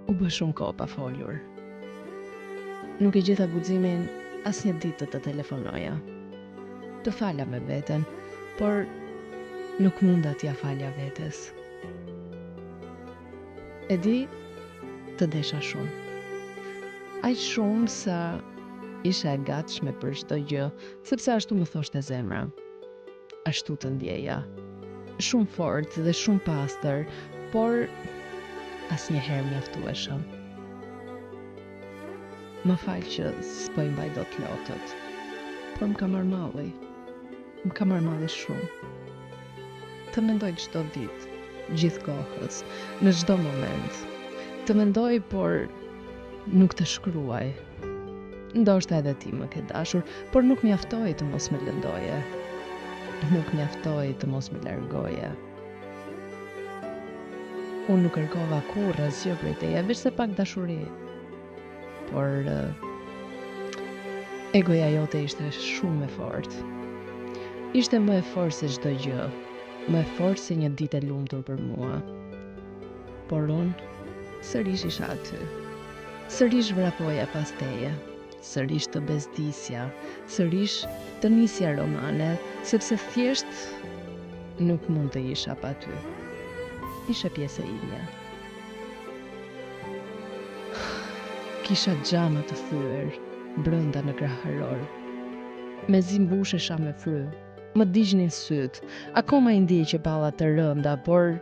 U bë shumë kohë pa folur. Nuk e gjitha guximin asnjë ditë të telefonoja. Të fala me veten, por nuk munda t'ja falja vetes. E di, të desha shumë. Aq shumë sa isha e gatshme për çdo gjë, sepse ashtu më thoshte zemra. Ashtu të ndjeja. Shumë fort dhe shumë pastër, por asnjëherë mjaftueshëm. Më fal që s'po i mbaj dot lotët, por më ka marrë malli. Më ka marrë malli shumë. Të mendoj çdo ditë, gjithë kohës, në çdo moment. Të mendoj, por nuk të shkruaj. Ndoshta edhe ti më ke dashur, por nuk mjaftoi të mos më lëndoje. Nuk mjaftoi të mos më largoje. Unë nuk kërkova kurrë asgjë prej teje, veçse pak dashuri. Por egoja jote ishte shumë e fortë. Ishte më e fortë se çdo gjë, më e fortë se një ditë e lumtur për mua. Por unë sërish isha aty. Sërish vrapoja pas teje. Sërish të bezdisja, sërish të nisja romane, sepse thjesht nuk mund të isha pa ty. Ishe pjesë e imja. Kisha xhama të thyer brenda në kraharor. Mezi mbushesha me fry. Më digjnin syt. Akoma i ndij që palla të rënda, por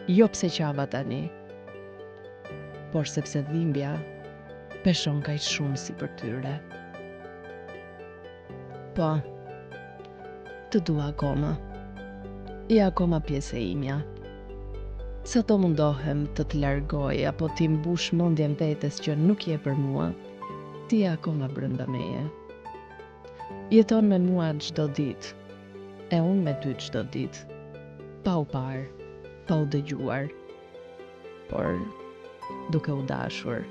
jo pse qava tani. Por sepse dhimbja peshon kaq shumë si për tyre. Po, të dua akoma. Je akoma pjesë e imja. Sa to mundohem të të largoj, apo ti mbush mendjen vetes që nuk je për mua, ti je akoma brenda meje. Jeton me mua çdo ditë, e unë me ty çdo ditë. Pa u parë, pa u dëgjuar, por duke u dashur.